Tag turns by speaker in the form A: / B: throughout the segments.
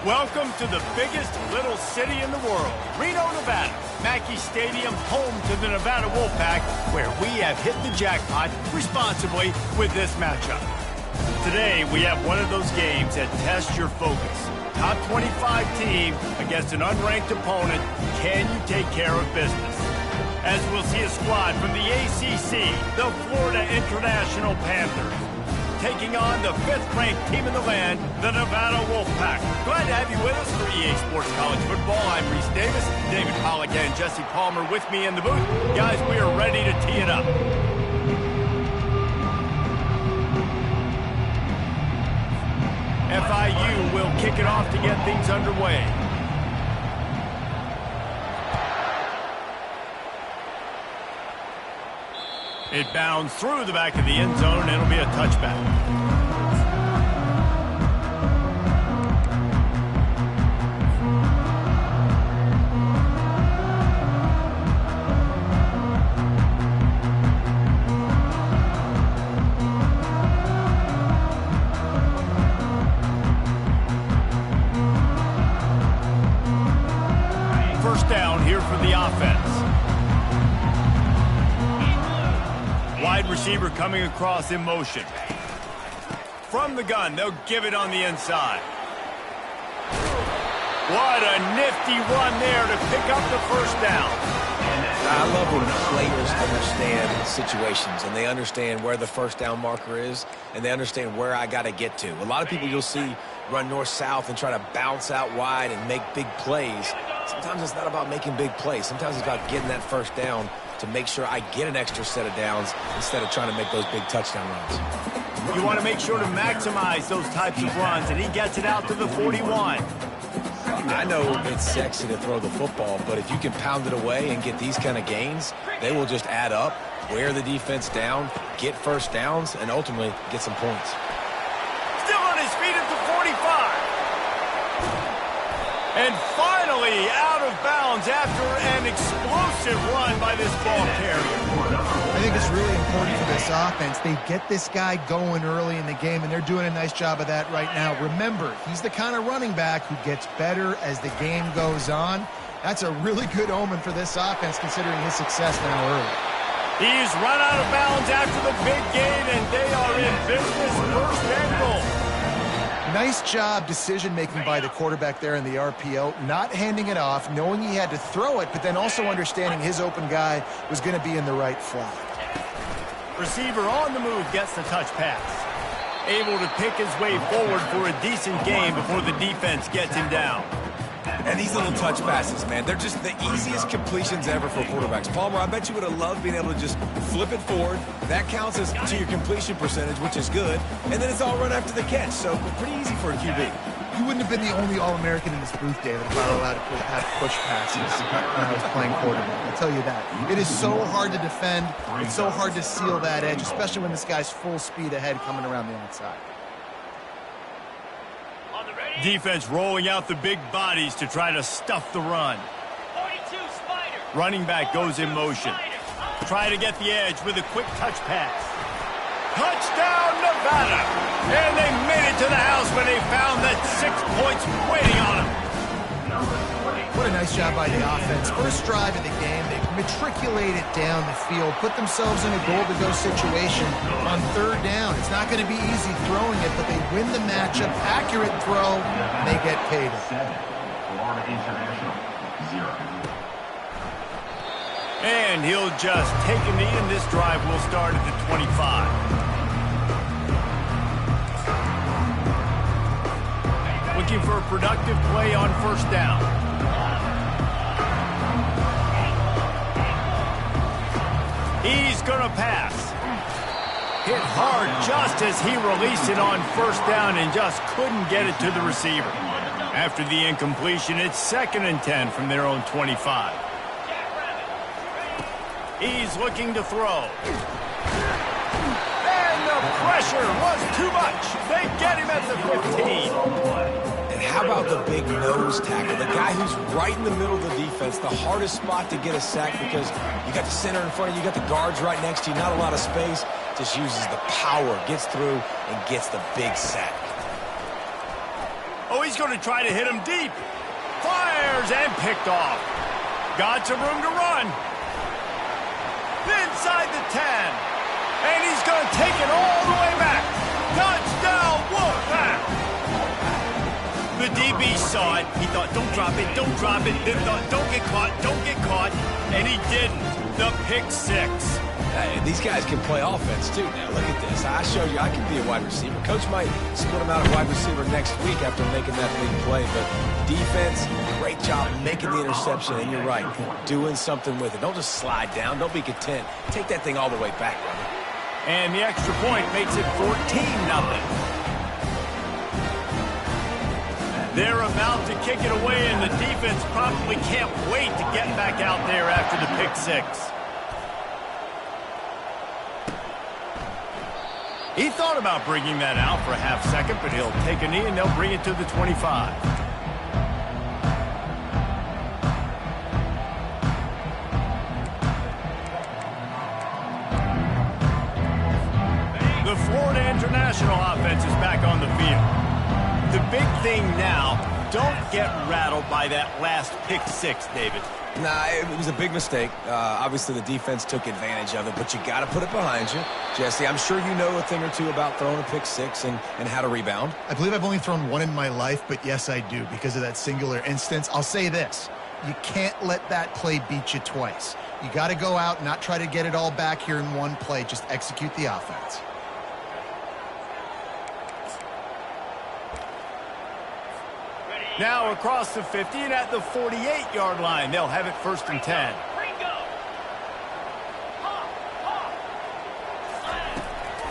A: Welcome to the biggest little city in the world, Reno, Nevada. Mackey Stadium, home to the Nevada Wolfpack, where we have hit the jackpot responsibly with this matchup. Today, we have one of those games that tests your focus. Top 25 team against an unranked opponent. Can you take care of business? As we'll see a squad from the ACC, the Florida International Panthers, taking on the fifth-ranked team in the land, the Nevada Wolfpack. Glad to have you with us for EA Sports College Football. I'm Reese Davis, David Pollack and Jesse Palmer with me in the booth. Guys, we are ready to tee it up. FIU will kick it off to get things underway. It bounds through the back of the end zone, and it'll be a touchback. First down here for the offense. Wide receiver coming across in motion. From the gun, they'll give it on the inside. What a nifty run there to pick up the first down.
B: I love when players understand situations and they understand where the first down marker is and they understand where I got to get to. A lot of people you'll see run north-south and try to bounce out wide and make big plays. Sometimes it's not about making big plays. Sometimes it's about getting that first down to make sure I get an extra set of downs instead of trying to make those big touchdown runs.
A: You want to make sure to maximize those types of runs, and he gets it out to the 41.
B: I know it's sexy to throw the football, but if you can pound it away and get these kind of gains, they will just add up, wear the defense down, get first downs, and ultimately get some points.
A: Still on his feet at the 45. And finally out of bounds after an explosive run by this ball carrier.
C: I think it's really important for this offense. They get this guy going early in the game, and they're doing a nice job of that right now. Remember, he's the kind of running back who gets better as the game goes on. That's a really good omen for this offense, considering his success now early.
A: He's run out of bounds after the big gain, and they are in business, first and goal.
C: Nice job decision-making by the quarterback there in the RPO, not handing it off, knowing he had to throw it, but then also understanding his open guy was going to be in the right flat.
A: Receiver on the move gets the touch pass. Able to pick his way forward for a decent gain before the defense gets him down.
B: And these little touch passes, man, they're just the easiest completions ever for quarterbacks. Palmer, I bet you would have loved being able to just flip it forward. That counts as to your completion percentage, which is good. And then it's all run after the catch, so pretty easy for a QB.
C: You wouldn't have been the only All-American in this booth, David, if I were allowed to have push passes when I was playing quarterback. I'll tell you that. It is so hard to defend. It's so hard to seal that edge, especially when this guy's full speed ahead coming around the outside.
A: Defense rolling out the big bodies to try to stuff the run. Running back goes in motion. Try to get the edge with a quick touch pass. Touchdown, Nevada! And they made it to the house when they found that 6 points waiting on them.
C: What a nice job by the offense. First drive of the game, they matriculated down the field, put themselves in a goal-to-go situation on third down. It's not going to be easy throwing it, but they win the matchup. Accurate throw, and they get paid.
D: Florida International, 0.
A: And he'll just take a knee, and this drive will start at the 25. Looking for a productive play on first down. He's going to pass. Hit hard just as he released it on first down and just couldn't get it to the receiver. After the incompletion, it's 2nd and 10 from their own 25. He's looking to throw. And the pressure was too much. They get him at the 15.
B: And how about the big nose tackle? The guy who's right in the middle of the defense, the hardest spot to get a sack because you got the center in front of you, you got the guards right next to you, not a lot of space. Just uses the power, gets through, and gets the big sack.
A: Oh, he's going to try to hit him deep. Fires and picked off. Got some room to run. Inside the 10. And he's going to take it all the way back. Touchdown, Wolfpack! The DB saw it. He thought, don't drop it, don't drop it. Then thought, don't get caught, don't get caught. And he didn't. The pick 6.
B: Hey, these guys can play offense, too. Now, look at this. I showed you I can be a wide receiver. Coach might split him out of wide receiver next week after making that big play. But defense, great job making the interception. And you're right, doing something with it. Don't just slide down. Don't be content. Take that thing all the way back, brother.
A: And the extra point makes it 14-0. They're about to kick it away, and the defense probably can't wait to get back out there after the pick 6. He thought about bringing that out for a half second, but he'll take a knee and they'll bring it to the 25. The Florida International offense is back on the field. The big thing now, don't get rattled by that last pick 6, David.
B: Nah, it was a big mistake. Obviously, the defense took advantage of it, but you got to put it behind you. Jesse, I'm sure you know a thing or two about throwing a pick 6 and how to rebound.
C: I believe I've only thrown one in my life, but yes, I do because of that singular instance. I'll say this. You can't let that play beat you twice. You got to go out and not try to get it all back here in one play. Just execute the offense.
A: Now across the 50 and at the 48-yard line. They'll have it 1st and 10.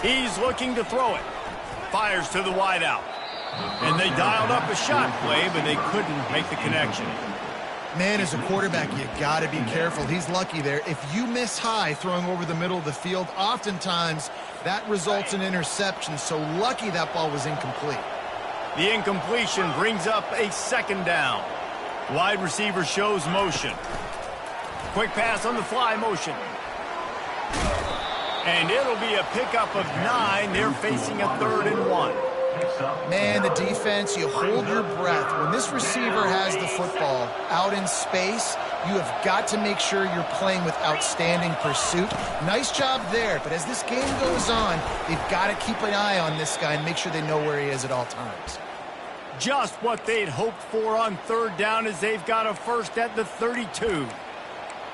A: He's looking to throw it. Fires to the wideout. And they dialed up a shot play, but they couldn't make the connection.
C: Man, as a quarterback, you got to be careful. He's lucky there. If you miss high throwing over the middle of the field, oftentimes that results in interception. So lucky that ball was incomplete.
A: The incompletion brings up a 2nd down. Wide receiver shows motion. Quick pass on the fly motion. And it'll be a pickup of 9. They're facing a 3rd and 1.
C: Man, the defense, you hold your breath. When this receiver has the football out in space, you have got to make sure you're playing with outstanding pursuit. Nice job there, but as this game goes on, they've got to keep an eye on this guy and make sure they know where he is at all times.
A: Just what they'd hoped for on 3rd down as they've got a 1st at the 32.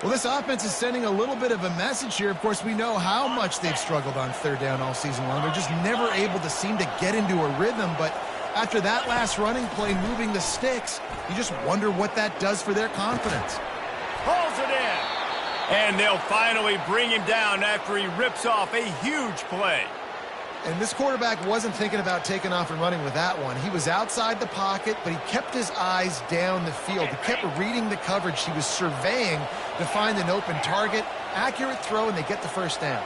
C: Well, this offense is sending a little bit of a message here. Of course, we know how much they've struggled on 3rd down all season long. They're just never able to seem to get into a rhythm, but after that last running play moving the sticks, you just wonder what that does for their confidence.
A: Pulls it in. And they'll finally bring him down after he rips off a huge play.
C: And this quarterback wasn't thinking about taking off and running with that one. He was outside the pocket, but he kept his eyes down the field. He kept reading the coverage. He was surveying to find an open target. Accurate throw, and they get the 1st down.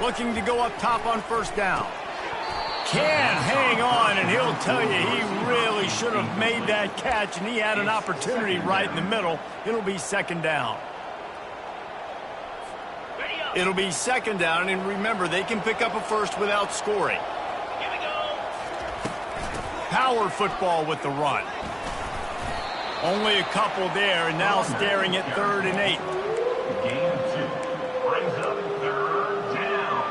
A: Looking to go up top on 1st down. Can hang on, and he'll tell you he really should have made that catch, and he had an opportunity right in the middle. It'll be 2nd down. It'll be 2nd down, and remember, they can pick up a 1st without scoring. Here we go. Power football with the run. Only a couple there, and now staring at 3rd and 8.
D: Game 2 brings up 3rd down.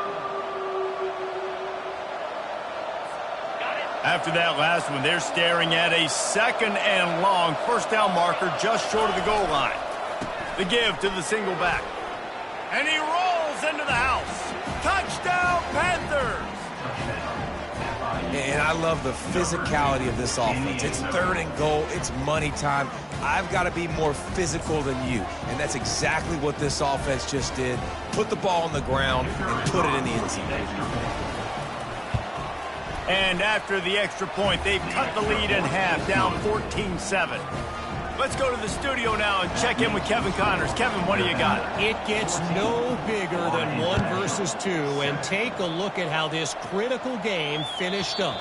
A: After that last one, they're staring at a 2nd and long. 1st down marker just short of the goal line. The give to the single back. And he rolls into the house. Touchdown, Panthers!
B: And I love the physicality of this offense. It's 3rd and goal. It's money time. I've got to be more physical than you. And that's exactly what this offense just did. Put the ball on the ground and put it in the end zone.
A: And after the extra point, they've cut the lead in half, down 14-7. Let's go to the studio now and check in with Kevin Connors. Kevin, what do you got?
E: It gets no bigger than 1 versus 2, and take a look at how this critical game finished up.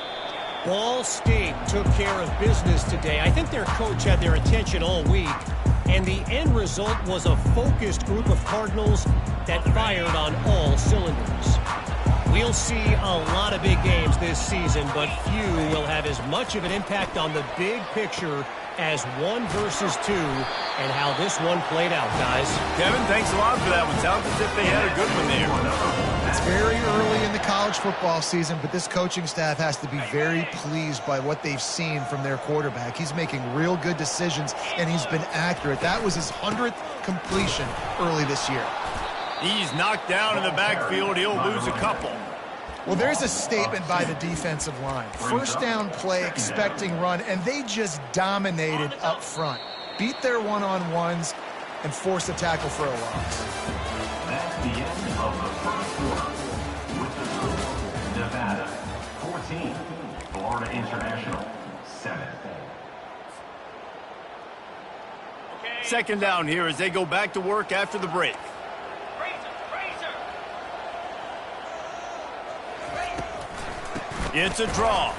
E: Ball State took care of business today. I think their coach had their attention all week, and the end result was a focused group of Cardinals that fired on all cylinders. We'll see a lot of big games this season, but few will have as much of an impact on the big picture as 1 versus 2 and how this one played out, guys.
A: Kevin, thanks a lot for that one. Sounds as if they had a good one there.
C: It's very early in the college football season, but this coaching staff has to be very pleased by what they've seen from their quarterback. He's making real good decisions, and he's been accurate. That was his 100th completion early this year.
A: He's knocked down in the backfield. He'll lose a couple.
C: Well, there's a statement by the defensive line. First down play, expecting run, and they just dominated up front. Beat their one-on-ones and forced a tackle for a loss.
D: That's the end of the first quarter. With the score, Nevada 14, Florida International 7.
A: Second down here as they go back to work after the break. It's a draw.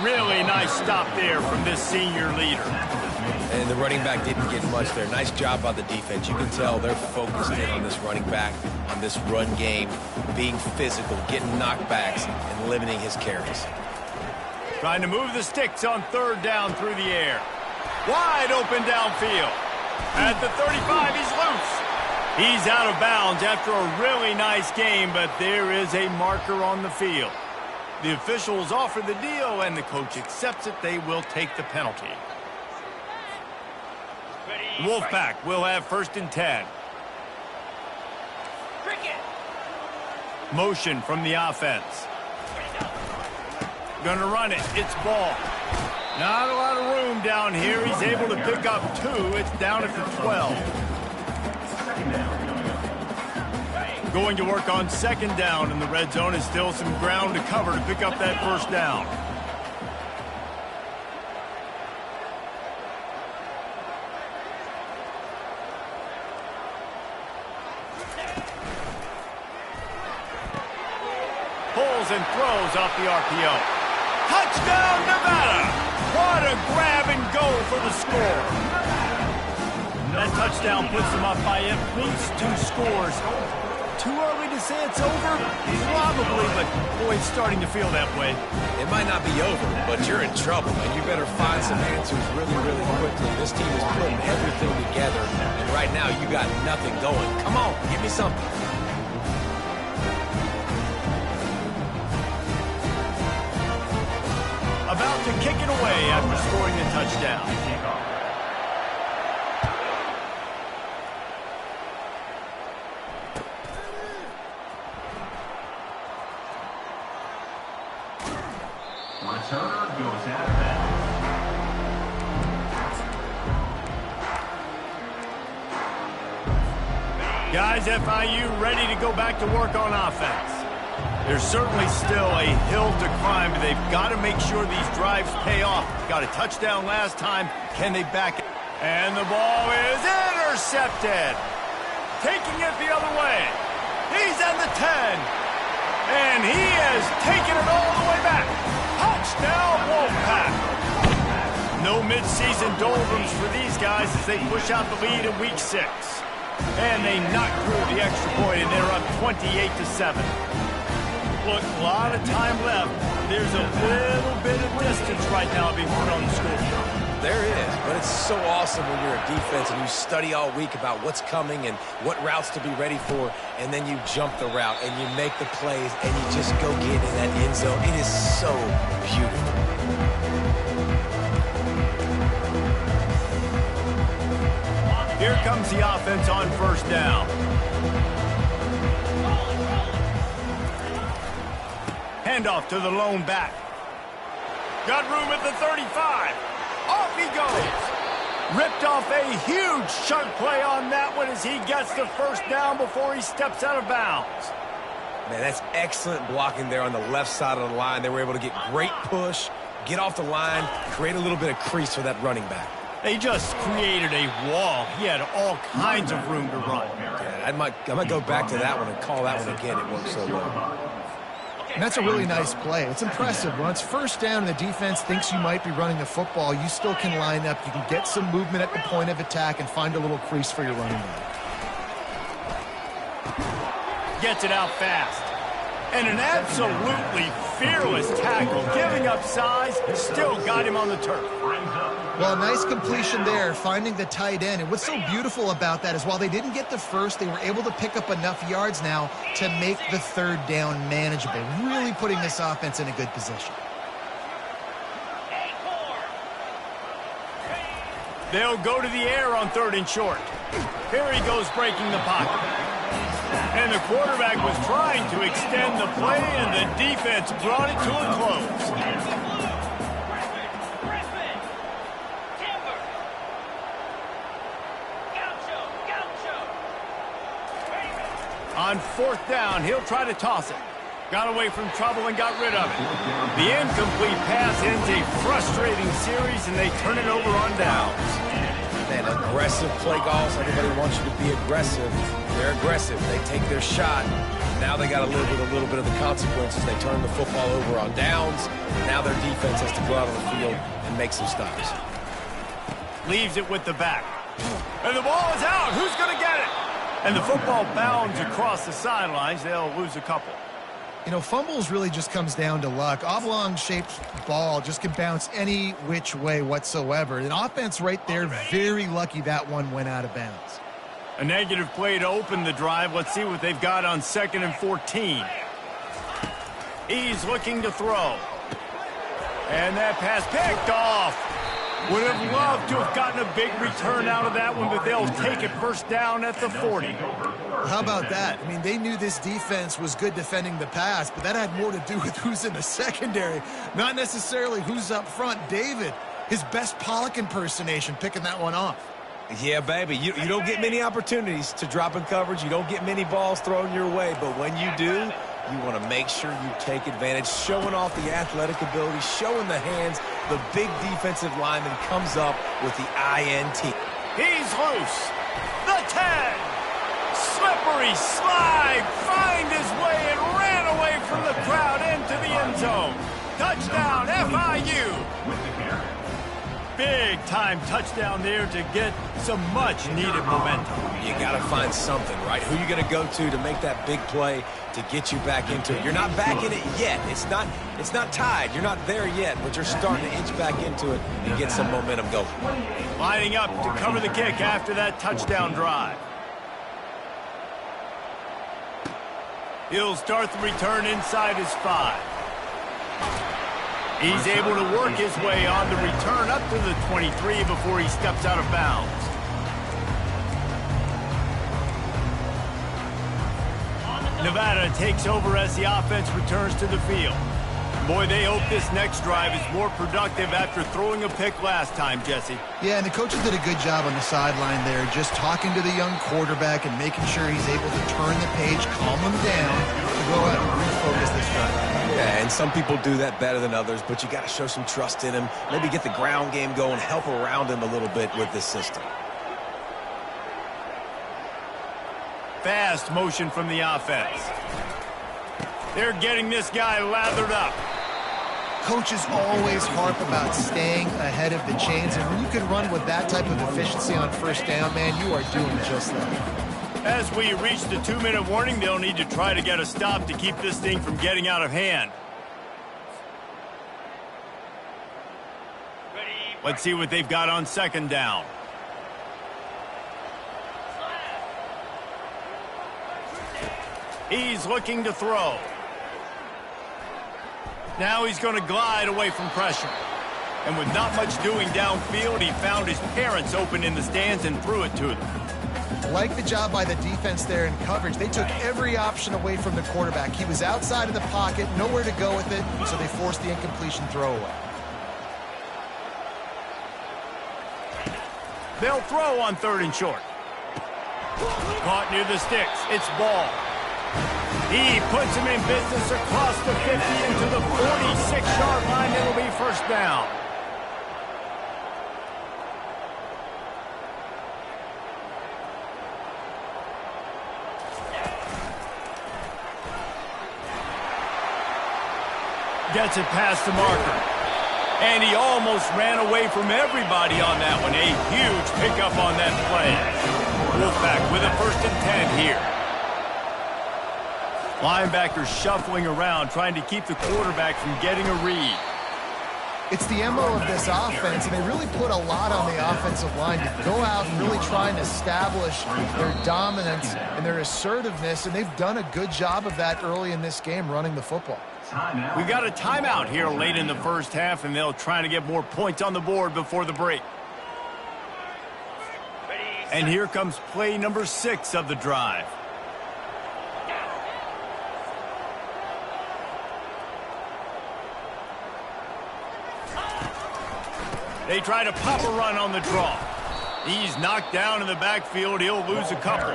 A: Really nice stop there from this senior leader.
B: And the running back didn't get much there. Nice job by the defense. You can tell they're focused in on this running back, on this run game, being physical, getting knockbacks, and limiting his carries.
A: Trying to move the sticks on third down through the air. Wide open downfield. At the 35, he's loose. He's out of bounds after a really nice game, but there is a marker on the field. The officials offer the deal, and the coach accepts it. They will take the penalty. Wolfpack will have 1st and 10. Motion from the offense. Gonna run it. It's ball. Not a lot of room down here. He's able to pick up 2. It's down at the 12. Going to work on 2nd down in the red zone. Is still some ground to cover to pick up that 1st down. Pulls and throws off the RPO. Touchdown, Nevada! What a grab and go for the score. That touchdown puts them up by at least 2 scores. Too early to say it's over? Probably, but boy, it's starting to feel that way.
B: It might not be over, but you're in trouble, and you better find some answers really, really quickly. This team is putting everything together, and right now you got nothing going. Come on, give me something.
A: About to kick it away after scoring a touchdown.
D: Returner goes out of bounds.
A: Guys, FIU ready to go back to work on offense. There's certainly still a hill to climb, but they've got to make sure these drives pay off. Got a touchdown last time. Can they back it? And the ball is intercepted. Taking it the other way. He's at the 10. And he has taken it all the way back. Touchdown, Wolfpack. No midseason doldrums for these guys as they push out the lead in Week 6. And they knock through the extra point, and they're up 28-7. Look, a lot of time left. There's a little bit of distance right now being put on the scoreboard.
B: There is, but it's so awesome when you're a defense and you study all week about what's coming and what routes to be ready for, and then you jump the route and you make the plays and you just go get in that end zone. It is so beautiful.
A: Here comes the offense on 1st down. Handoff to the lone back. Got room at the 35. Off he goes. Ripped off a huge chunk play on that one as he gets the 1st down before he steps out of bounds.
B: Man, that's excellent blocking there on the left side of the line. They were able to get great push, get off the line, create a little bit of crease for that running back.
A: They just created a wall. He had all kinds of room to run.
B: Yeah, I might go back to that one and call that one again. It worked so well.
C: And that's a really nice play. It's impressive. When it's 1st down and the defense thinks you might be running the football, you still can line up. You can get some movement at the point of attack and find a little crease for your running back.
A: Gets it out fast. And an absolutely fearless tackle, giving up size, still got him on the turf.
C: Well, nice completion there, finding the tight end. And what's so beautiful about that is while they didn't get the first, they were able to pick up enough yards now to make the third down manageable, really putting this offense in a good position.
A: They'll go to the air on 3rd and short. Here he goes breaking the pocket. And the quarterback was trying to extend the play, and the defense brought it to a close. On 4th down, he'll try to toss it. Got away from trouble and got rid of it. The incomplete pass ends a frustrating series, and they turn it over on downs.
B: Man, aggressive play calls. Everybody wants you to be aggressive. They're aggressive. They take their shot. Now they got to live with a little bit of the consequences. They turn the football over on downs. Now their defense has to go out on the field and make some stops.
A: Leaves it with the back. And the ball is out. Who's going to get it? And the football bounds across the sidelines. They'll lose a couple.
C: You know, fumbles really just comes down to luck. Oblong-shaped ball just can bounce any which way whatsoever. An offense right there, very lucky that one went out of bounds.
A: A negative play to open the drive. Let's see what they've got on 2nd and 14. He's looking to throw. And that pass picked off. Would have loved to have gotten a big return out of that one, but they'll take it 1st down at the 40.
C: How about that? I mean, they knew this defense was good defending the pass, but that had more to do with who's in the secondary, not necessarily who's up front. David, his best Pollock impersonation, picking that one off.
B: Yeah, baby, you don't get many opportunities to drop in coverage. You don't get many balls thrown your way, but when you do, you want to make sure you take advantage, showing off the athletic ability, showing the hands. The big defensive lineman comes up with the INT.
A: He's loose. The 10. Slippery slide. Find his way and ran away from the crowd into the end zone. Touchdown, FIU. Big-time touchdown there to get some much-needed momentum.
B: You got to find something, right? Who you going to go to make that big play to get you back into it? You're not back in it yet. It's not tied. You're not there yet, but you're starting to inch back into it and get some momentum going.
A: Lining up to cover the kick after that touchdown drive. He'll start the return inside his 5. He's able to work his way on the return up to the 23 before he steps out of bounds. Nevada takes over as the offense returns to the field. Boy, they hope this next drive is more productive after throwing a pick last time, Jesse.
C: Yeah, and the coaches did a good job on the sideline there, just talking to the young quarterback and making sure he's able to turn the page, calm him down, to go out and refocus this drive.
B: Yeah, and some people do that better than others, but you got to show some trust in him, maybe get the ground game going, help around him a little bit with this system.
A: Fast motion from the offense. They're getting this guy lathered up.
C: Coaches always harp about staying ahead of the chains, and when you can run with that type of efficiency on 1st down, man, you are doing just that.
A: As we reach the 2-minute warning, they'll need to try to get a stop to keep this thing from getting out of hand. Let's see what they've got on 2nd down. He's looking to throw. Now he's going to glide away from pressure. And with not much doing downfield, he found his parents open in the stands and threw it to them.
C: Like the job by the defense there in coverage. They took every option away from the quarterback. He was outside of the pocket, nowhere to go with it, so they forced the incompletion throwaway.
A: They'll throw on 3rd and short. Caught near the sticks. It's Ball. He puts him in business across the 50 into the 46-yard line. It'll be 1st down. Gets it past the marker. And he almost ran away from everybody on that one. A huge pickup on that play. Wolfpack with a 1st and 10 here. Linebackers shuffling around, trying to keep the quarterback from getting a read.
C: It's the MO of this offense, and they really put a lot on the offensive line to go out and really try and establish their dominance and their assertiveness, and they've done a good job of that early in this game running the football.
A: We've got a timeout here late in the first half, and they'll try to get more points on the board before the break. And here comes play number 6 of the drive. They try to pop a run on the draw. He's knocked down in the backfield. He'll lose a couple.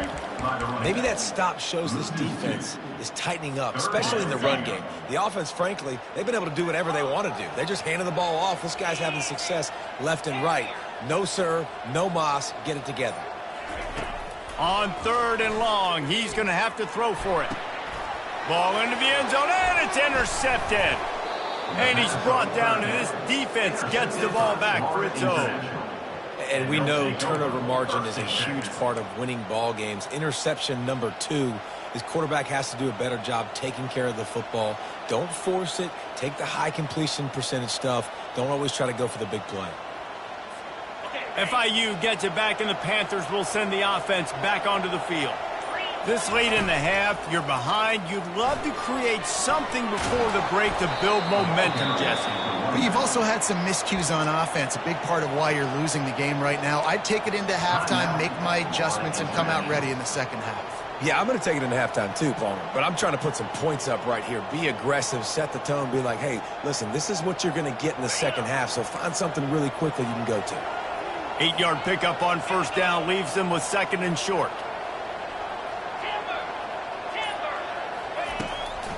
B: Maybe that stop shows this defense is tightening up, especially in the run game. The offense, frankly, they've been able to do whatever they want to do. They're just handing the ball off. This guy's having success left and right. No, sir. No mas. Get it together.
A: On 3rd and long, he's going to have to throw for it. Ball into the end zone, and it's intercepted. And he's brought down, and this defense gets the ball back for its own.
B: And we know turnover margin is a huge part of winning ball games. Interception number 2. His quarterback has to do a better job taking care of the football. Don't force it. Take the high completion percentage stuff. Don't always try to go for the big play.
A: FIU gets it back, and the Panthers will send the offense back onto the field. This late in the half, you're behind. You'd love to create something before the break to build momentum, Jesse.
C: But you've also had some miscues on offense, a big part of why you're losing the game right now. I'd take it into halftime, make my adjustments, and come out ready in the second half.
B: Yeah, I'm going to take it into halftime too, Palmer. But I'm trying to put some points up right here. Be aggressive, set the tone, be like, hey, listen, this is what you're going to get in the second half, so find something really quickly you can go to.
A: 8-yard pickup on 1st down leaves them with 2nd and short.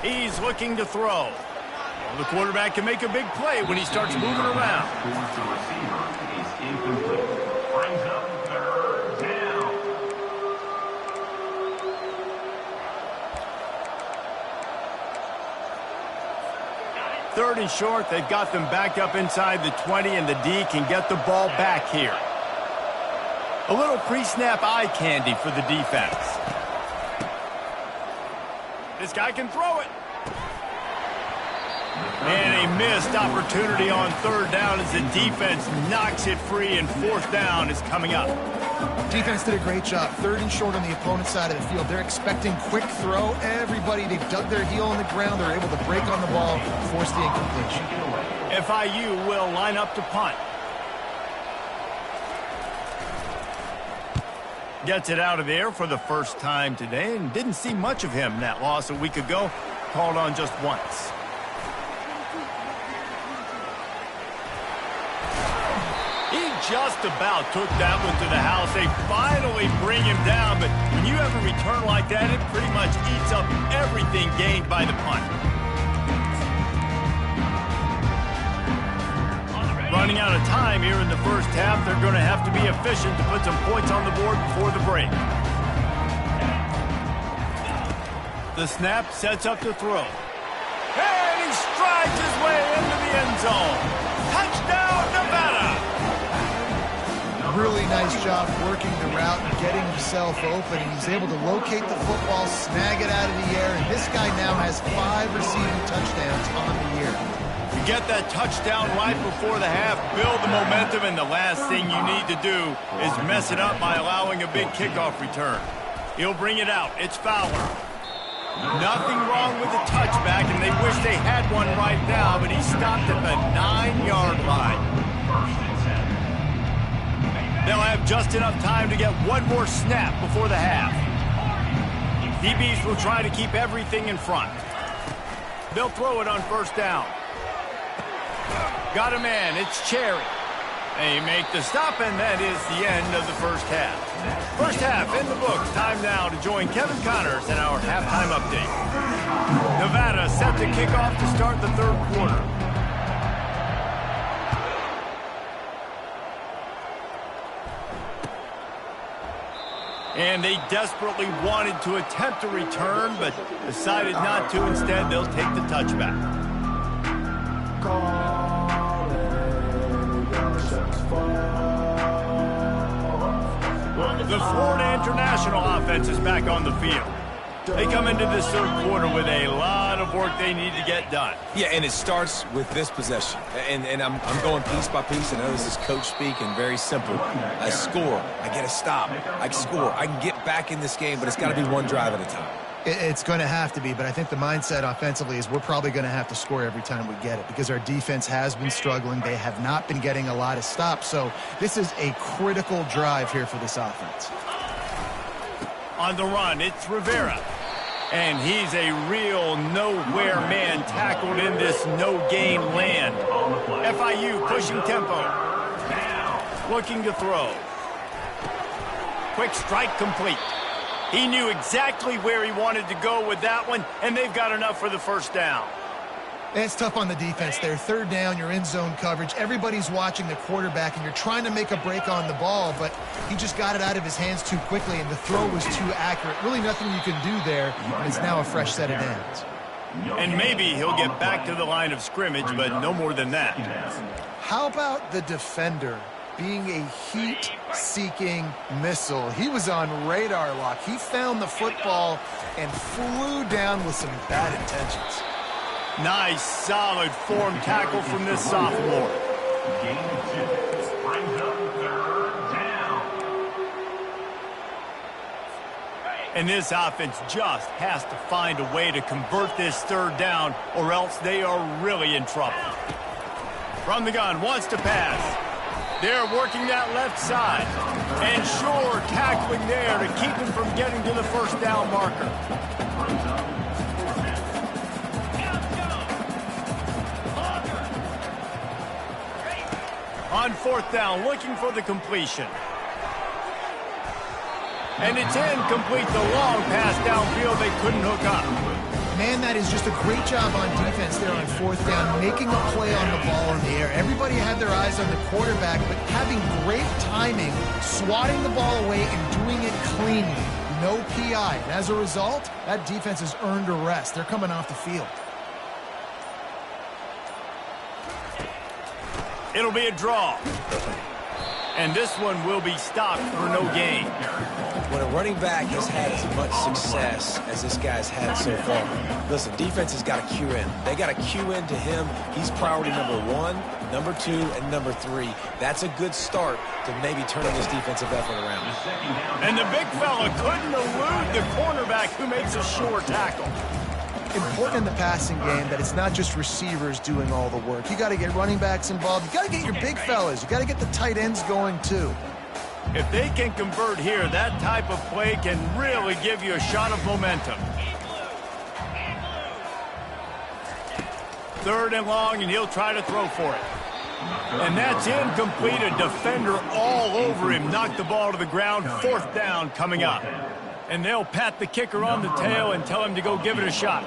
A: He's looking to throw. Well, the quarterback can make a big play when he starts moving around.
D: The receiver is incomplete. Brings up 3rd down.
A: Third and short, they've got them back up inside the 20, and the D can get the ball back here. A little pre-snap eye candy for the defense. This guy can throw it. And a missed opportunity on 3rd down as the defense knocks it free, and 4th down is coming up.
C: Defense did a great job. 3rd and short on the opponent's side of the field. They're expecting quick throw. Everybody, they've dug their heel in the ground. They're able to break on the ball, force the incompletion.
A: FIU will line up to punt. Gets it out of there for the first time today, and didn't see much of him. That loss a week ago, called on just once. He just about took that one to the house. They finally bring him down, but when you have a return like that, it pretty much eats up everything gained by the punt. Running out of time here in the first half. They're going to have to be efficient to put some points on the board before the break. The snap sets up to throw. And he strides his way into the end zone. Touchdown, Nevada!
C: Really nice job working the route and getting himself open. He's able to locate the football, snag it out of the air, and this guy now has 5 receiving touchdowns on the year.
A: You get that touchdown right before the half, build the momentum, and the last thing you need to do is mess it up by allowing a big kickoff return. He'll bring it out. It's Fowler. Nothing wrong with the touchback, and they wish they had one right now, but he stopped at the 9-yard line. They'll have just enough time to get one more snap before the half. DBs will try to keep everything in front. They'll throw it on 1st down. Got a man. It's Cherry. They make the stop, and that is the end of the first half. First half in the books. Time now to join Kevin Connors in our halftime update. Nevada set to kick off to start the 3rd quarter. And they desperately wanted to attempt a return, but decided not to. Instead, they'll take the touchback. The Florida International offense is back on the field. They come into this third quarter with a lot of work they need to get done.
B: Yeah, and it starts with this possession. And I'm going piece by piece. I know this is coach speak and very simple. I score. I get a stop. I score. I can get back in this game, but it's got to be one drive at a time.
C: It's going to have to be, but I think the mindset offensively is we're probably going to have to score every time we get it because our defense has been struggling. They have not been getting a lot of stops, so this is a critical drive here for this offense.
A: On the run, it's Rivera. And he's a real nowhere man tackled in this no-gain land. FIU pushing tempo. Looking to throw. Quick strike complete. He knew exactly where he wanted to go with that one, and they've got enough for the first down.
C: It's tough on the defense there. Third down, you're in zone coverage. Everybody's watching the quarterback, and you're trying to make a break on the ball, but he just got it out of his hands too quickly, and the throw was too accurate. Really nothing you can do there, and it's now a fresh set of downs.
A: And maybe he'll get back to the line of scrimmage, but no more than that.
C: How about the defender being a heat-seeking missile? He was on radar lock. He found the football and flew down with some bad intentions.
A: Nice, solid form tackle from this sophomore.
D: Gain 2 brings up third down.
A: And this offense just has to find a way to convert this third down, or else they are really in trouble. From the gun, wants to pass. They're working that left side. And sure, tackling there to keep him from getting to the first down marker. On fourth down, looking for the completion. And it's incomplete. The long pass downfield, they couldn't hook up.
C: Man, that is just a great job on defense there on fourth down, making a play on the ball in the air. Everybody had their eyes on the quarterback, but having great timing, swatting the ball away and doing it cleanly. No PI. And as a result, that defense has earned a rest. They're coming off the field.
A: It'll be a draw. And this one will be stopped for no gain.
B: When a running back has had as much success as this guy's had so far, listen, defense has got to cue in. They got to cue in to him. He's priority number 1, number 2, and number 3. That's a good start to maybe turning this defensive effort around.
A: And the big fella couldn't elude the cornerback who makes a sure tackle.
C: Important in the passing game that it's not just receivers doing all the work. You got to get running backs involved. You got to get your big fellas. You got to get the tight ends going too.
A: If they can convert here, that type of play can really give you a shot of momentum. Third and long, and he'll try to throw for it. And that's incomplete. A defender all over him. Knocked the ball to the ground. Fourth down coming up. And they'll pat the kicker on the tail and tell him to go give it a shot.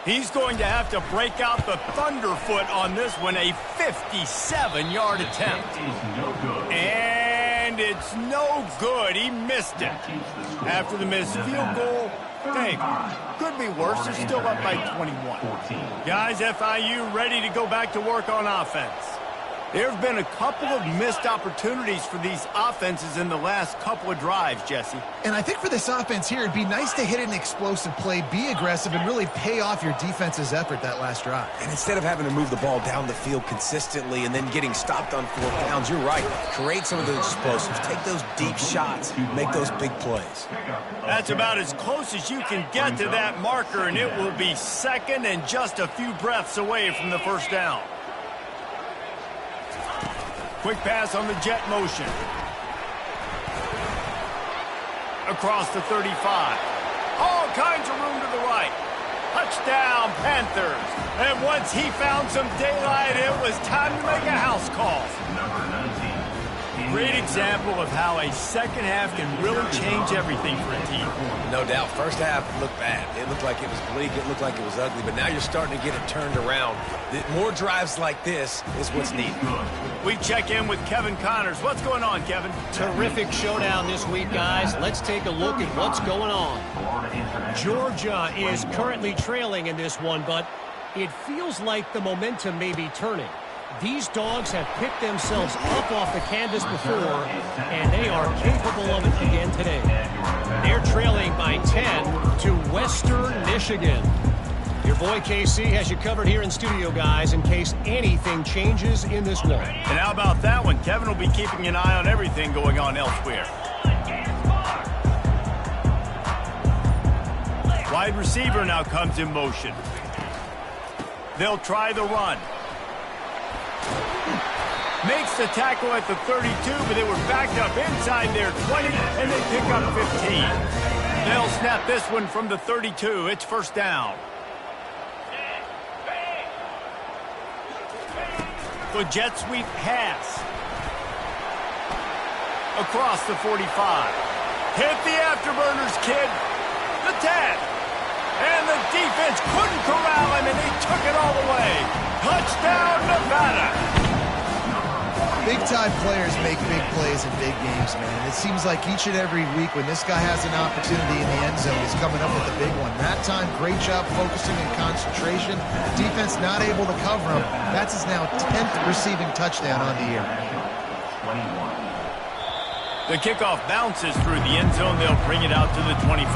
A: He's going to have to break out the thunderfoot on this one, a 57-yard attempt. And it's no good. He missed it. After the missed field goal, hey, could be worse. They're still up by 21. Guys, FIU ready to go back to work on offense. There have been a couple of missed opportunities for these offenses in the last couple of drives, Jesse.
C: And I think for this offense here, it'd be nice to hit an explosive play, be aggressive, and really pay off your defense's effort that last drive.
B: And instead of having to move the ball down the field consistently and then getting stopped on fourth downs, you're right. Create some of those explosives. Take those deep shots. Make those big plays.
A: That's about as close as you can get to that marker, and it will be second and just a few breaths away from the first down. Quick pass on the jet motion. Across the 35. All kinds of room to the right. Touchdown, Panthers. And once he found some daylight, it was time to make a house call.
D: Number 19.
A: Great example of how a second half can really change everything for a team.
B: No doubt. First half looked bad. It looked like it was bleak. It looked like it was ugly. But now you're starting to get it turned around. More drives like this is what's needed.
A: We check in with Kevin Connors. What's going on, Kevin?
E: Terrific showdown this week, guys. Let's take a look at what's going on. Georgia is currently trailing in this one, but it feels like the momentum may be turning. These dogs have picked themselves up off the canvas before, and they are capable of it again today. They're trailing by 10 to Western Michigan. Your boy KC has you covered here in studio, guys, in case anything changes in this one.
A: And how about that one? Kevin will be keeping an eye on everything going on elsewhere. Wide receiver now comes in motion. They'll try the run. Makes the tackle at the 32, but they were backed up inside their 20, and they pick up 15. They'll snap this one from the 32. It's first down. The jet sweep pass. Across the 45. Hit the afterburners, kid. The 10. And the defense couldn't corral him, and he took it all the way. Touchdown, Nevada.
C: Big-time players make big plays in big games, man. It seems like each and every week when this guy has an opportunity in the end zone, he's coming up with a big one. That time, great job focusing and concentration. Defense not able to cover him. That's his now 10th receiving touchdown on the year.
A: The kickoff bounces through the end zone. They'll bring it out to the 25.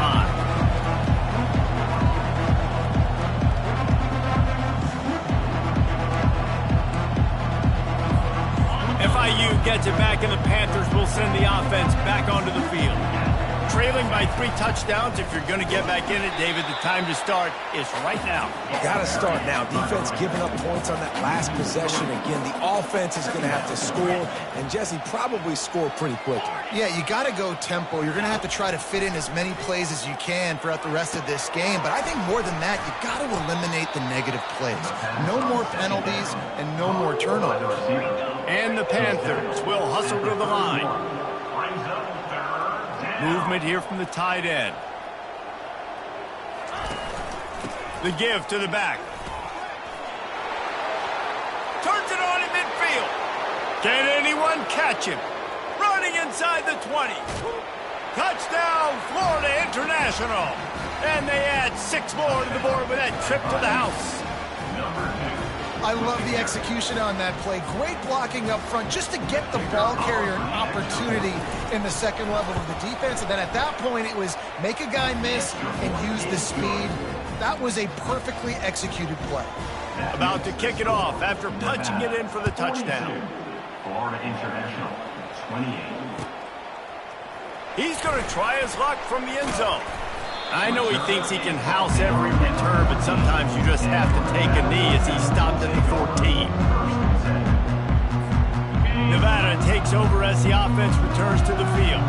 A: FIU gets it back, and the Panthers will send the offense back onto the field. Trailing by 3 touchdowns. If you're going to get back in it, David, the time to start is right now.
B: Got to start now. Defense giving up points on that last possession. Again, the offense is going to have to score, and Jesse probably score pretty quickly.
C: Yeah, you got to go tempo. You're going to have to try to fit in as many plays as you can throughout the rest of this game. But I think more than that, you got to eliminate the negative plays. No more penalties and no more turnovers.
A: And the Panthers will hustle to the line. Movement here from the tight end. The give to the back. Turns it on in midfield. Can anyone catch him? Running inside the 20. Touchdown, Florida International. And they add 6 more to the board with that trip to the house.
C: I love the execution on that play. Great blocking up front just to get the ball carrier an opportunity in the second level of the defense. And then at that point, it was make a guy miss and use the speed. That was a perfectly executed play.
A: About to kick it off after punching it in for the touchdown.
D: Florida International, 28.
A: He's going to try his luck from the end zone. I know he thinks he can house every return, but sometimes you just have to take a knee as he stopped at the 14. Nevada takes over as the offense returns to the field.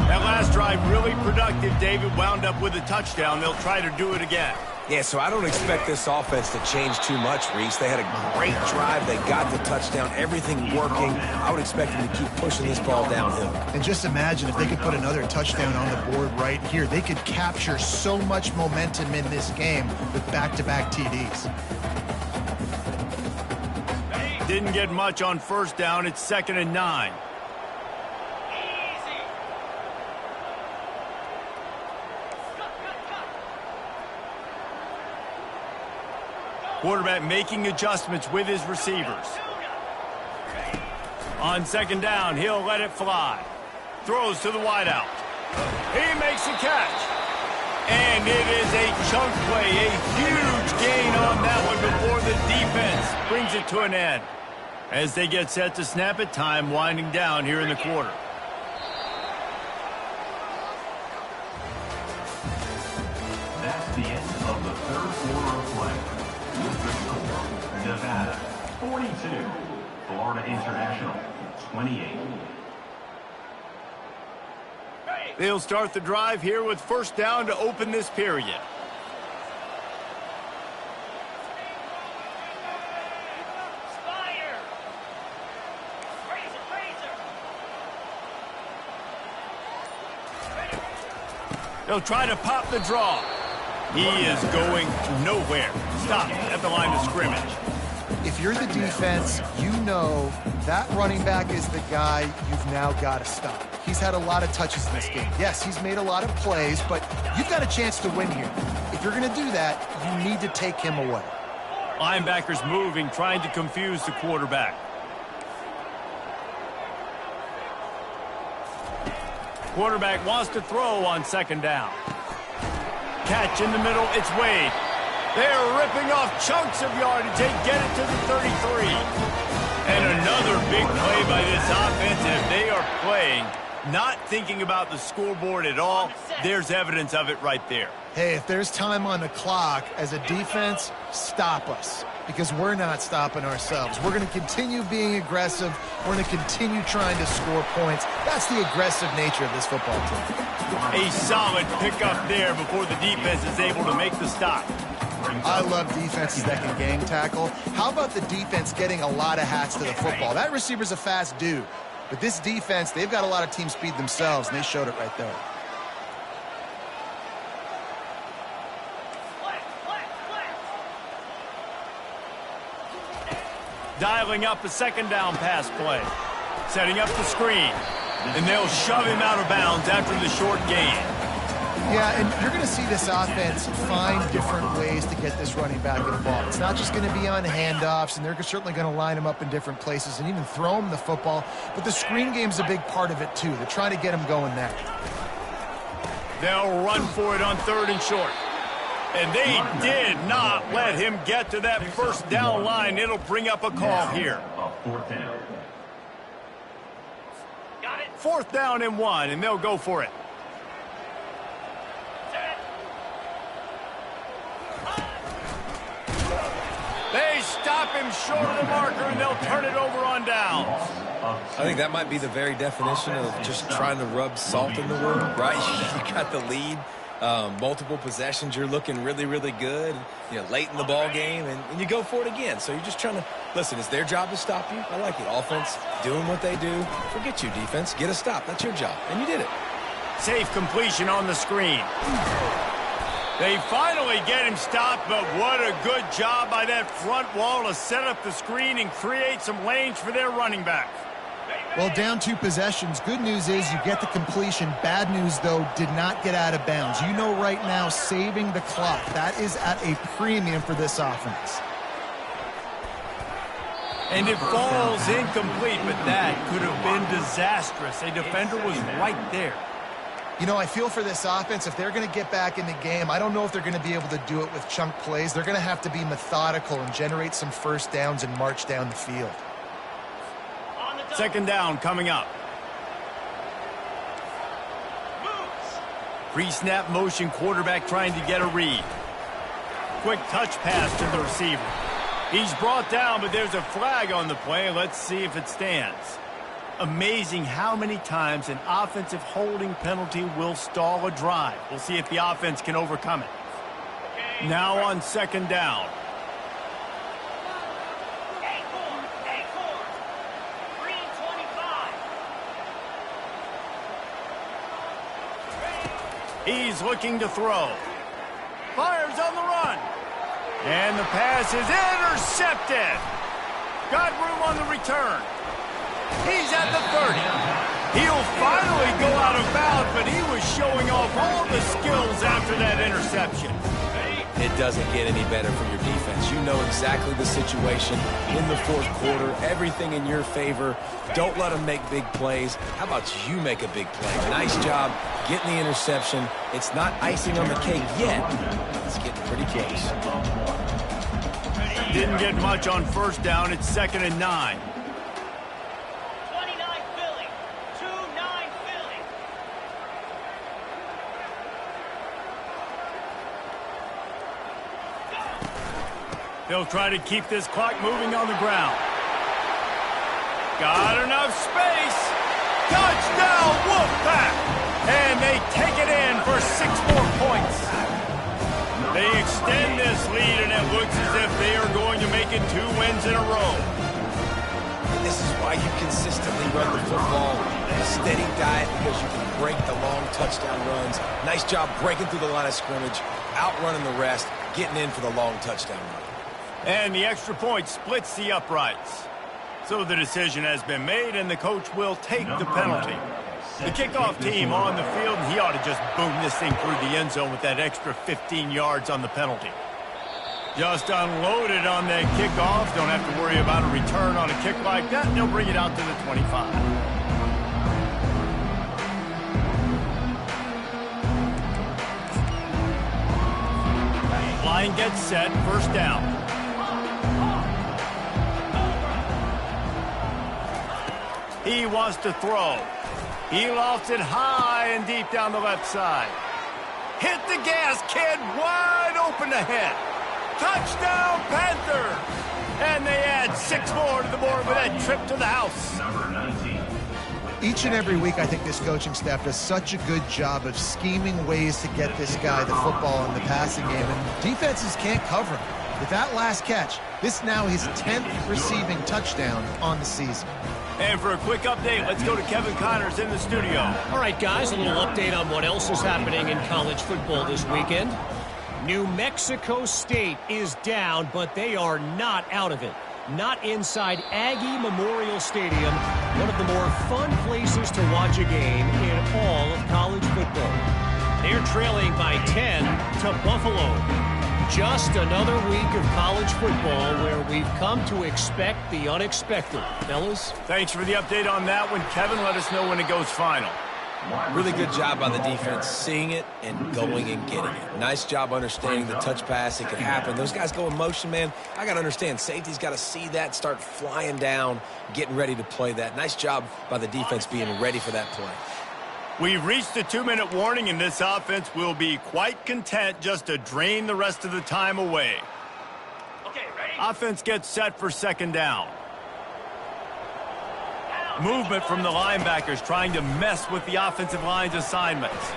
A: That last drive really productive. David wound up with a touchdown. They'll try to do it again.
B: Yeah, so I don't expect this offense to change too much, Reese. They had a great drive. They got the touchdown. Everything working. I would expect them to keep pushing this ball downhill.
C: And just imagine if they could put another touchdown on the board right here. They could capture so much momentum in this game with back-to-back TDs.
A: Didn't get much on first down. It's 2nd and 9. Quarterback making adjustments with his receivers. On 2nd down, he'll let it fly. Throws to the wideout. He makes a catch. And it is a chunk play, a huge gain on that one before the defense brings it to an end. As they get set to snap it, time winding down here in the quarter.
D: That's the end of the 3rd quarter of play. With the score, Nevada, 42. Florida International, 28.
A: They'll start the drive here with first down to open this period. They'll try to pop the draw. He is going nowhere. Stop at the line of scrimmage.
C: If you're the defense, you know that running back is the guy you've now got to stop. He's had a lot of touches in this game. Yes, he's made a lot of plays, but you've got a chance to win here. If you're going to do that, you need to take him away.
A: Linebackers moving, trying to confuse the quarterback. Quarterback wants to throw on second down. Catch in the middle, it's Wade. They're ripping off chunks of yardage. They get it to the 33. And another big play by this offense. And if they are playing, not thinking about the scoreboard at all, there's evidence of it right there.
C: Hey, if there's time on the clock, as a defense, stop us. Because we're not stopping ourselves. We're going to continue being aggressive. We're going to continue trying to score points. That's the aggressive nature of this football team.
A: A solid pickup there before the defense is able to make the stop.
C: I love defenses that can gang tackle. How about the defense getting a lot of hats to the football? That receiver's a fast dude. But this defense, they've got a lot of team speed themselves, and they showed it right there.
A: Dialing up a second down pass play. Setting up the screen. And they'll shove him out of bounds after the short gain.
C: Yeah, and you're going to see this offense find different ways to get this running back involved. It's not just going to be on handoffs, and they're certainly going to line him up in different places and even throw him the football. But the screen game's a big part of it, too. They're trying to get him going there.
A: They'll run for it on third and short. And they did not let him get to that first down line. It'll bring up a call here. Fourth down and 1, and they'll go for it. They stop him short of the marker, and they'll turn it over on downs.
B: I think that might be the very definition of just trying to rub salt in the wound, right? You got the lead. Multiple possessions, you're looking really, really good, late in the ball game, and you go for it again. So you're just trying to, listen, it's their job to stop you. I like it. Offense, doing what they do. Forget you, defense. Get a stop. That's your job, and you did it.
A: Safe completion on the screen. They finally get him stopped, but what a good job by that front wall to set up the screen and create some lanes for their running back.
C: Well, down 2 possessions. Good news is you get the completion. Bad news, though, did not get out of bounds. You know right now, saving the clock. That is at a premium for this offense.
A: And it falls incomplete, but that could have been disastrous. A defender was right there.
C: You know, I feel for this offense, if they're going to get back in the game, I don't know if they're going to be able to do it with chunk plays. They're going to have to be methodical and generate some first downs and march down the field.
A: Second down coming up. Pre-snap motion, quarterback trying to get a read. Quick touch pass to the receiver. He's brought down, but there's a flag on the play. Let's see if it stands. Amazing how many times an offensive holding penalty will stall a drive. We'll see if the offense can overcome it. Now on second down. He's looking to throw. Fires on the run. And the pass is intercepted. Got room on the return. He's at the 30. He'll finally go out of bounds, but he was showing off all the skills after that interception.
B: It doesn't get any better for your defense. You know exactly the situation in the fourth quarter, everything in your favor. Don't let them make big plays. How about you make a big play? Nice job getting the interception. It's not icing on the cake yet. It's getting pretty close.
A: Didn't get much on first down. It's 2nd and 9. They'll try to keep this clock moving on the ground. Got enough space. Touchdown, Wolfpack! And they take it in for 6 more points. They extend this lead, and it looks as if they are going to make it 2 wins in a row.
B: This is why you consistently run the football. A steady diet because you can break the long touchdown runs. Nice job breaking through the line of scrimmage, outrunning the rest, getting in for the long touchdown run.
A: And the extra point splits the uprights. So the decision has been made, and the coach will take the penalty. The kickoff team on the field, and he ought to just boom this thing through the end zone with that extra 15 yards on the penalty. Just unloaded on that kickoff. Don't have to worry about a return on a kick like that. They'll bring it out to the 25. Line gets set. First down. He wants to throw. He lofts it high and deep down the left side. Hit the gas, kid. Wide open ahead. Touchdown, Panther! And they add 6 more to the board with that trip to the house.
D: Number 19.
C: Each and every week, I think this coaching staff does such a good job of scheming ways to get this guy the football in the passing game, and defenses can't cover him. With that last catch, this now his 10th receiving touchdown on the season.
A: And for a quick update, let's go to Kevin Connors in the studio.
E: All right, guys, a little update on what else is happening in college football this weekend. New Mexico State is down, but they are not out of it. Not inside Aggie Memorial Stadium, one of the more fun places to watch a game in all of college football. They're trailing by 10 to Buffalo. Just another week of college football where we've come to expect the unexpected. Fellas?
A: Thanks for the update on that one, Kevin. Let us know when it goes final.
B: Really good job by the defense, seeing it and going and getting it. Nice job understanding the touch pass. It could happen. Those guys go in motion, man. I got to understand. Safety's got to see that, start flying down, getting ready to play that. Nice job by the defense being ready for that play.
A: We've reached the 2-minute warning, and this offense will be quite content just to drain the rest of the time away. Okay, ready? Offense gets set for second down. Movement from the linebackers trying to mess with the offensive line's assignments.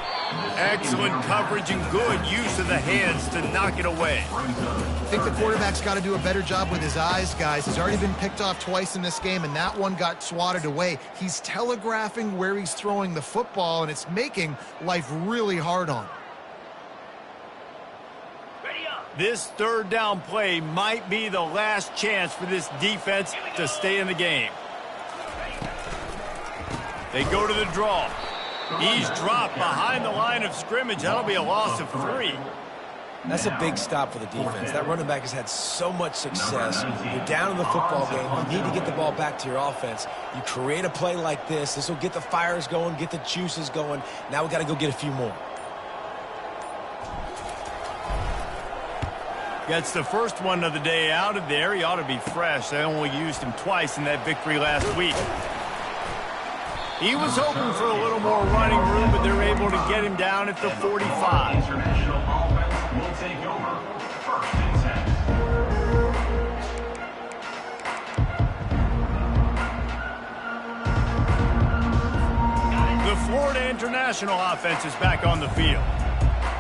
A: Excellent coverage and good use of the hands to knock it away.
C: I think the quarterback's got to do a better job with his eyes, guys. He's already been picked off twice in this game, and that one got swatted away. He's telegraphing where he's throwing the football, and it's making life really hard on him.
A: This third down play might be the last chance for this defense to stay in the game. They go to the draw. He's dropped behind the line of scrimmage. That'll be a loss of 3.
B: That's a big stop for the defense. That running back has had so much success. You're down in the football game. You need to get the ball back to your offense. You create a play like this. This will get the fires going, get the juices going. Now we got to go get a few more.
A: Gets the first one of the day out of there. He ought to be fresh. They only used him twice in that victory last week. He was hoping for a little more running room, but they're able to get him down at the 45.
D: International offense will take over. First and 10.
A: The Florida International offense is back on the field.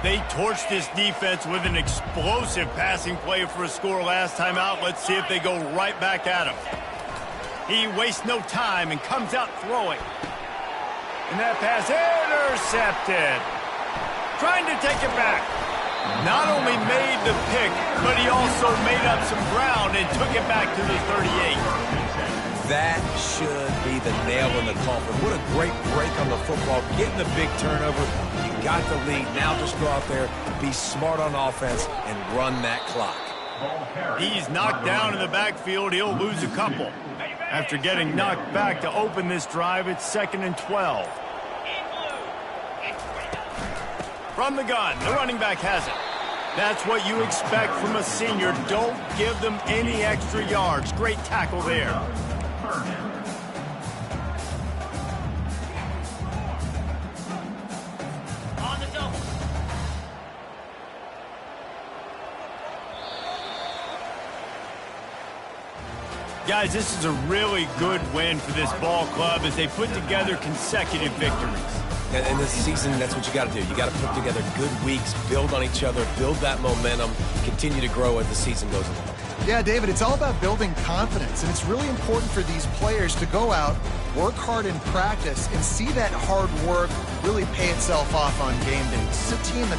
A: They torched this defense with an explosive passing play for a score last time out. Let's see if they go right back at him. He wastes no time and comes out throwing. And that pass intercepted. Trying to take it back. Not only made the pick, but he also made up some ground and took it back to the 38.
B: That should be the nail in the coffin. What a great break on the football. Getting the big turnover. You got the lead. Now just go out there, be smart on offense, and run that clock.
A: He's knocked down in the backfield. He'll lose a couple. After getting knocked back to open this drive, it's 2nd and 12. From the gun, the running back has it. That's what you expect from a senior. Don't give them any extra yards. Great tackle there. On the double. Guys, this is a really good win for this ball club as they put together consecutive victories.
B: And this season, that's what you got to do. You got to put together good weeks, build on each other, build that momentum, continue to grow as the season goes along.
C: Yeah, David, it's all about building confidence, and it's really important for these players to go out, work hard in practice, and see that hard work really pay itself off on game day. This is a team that's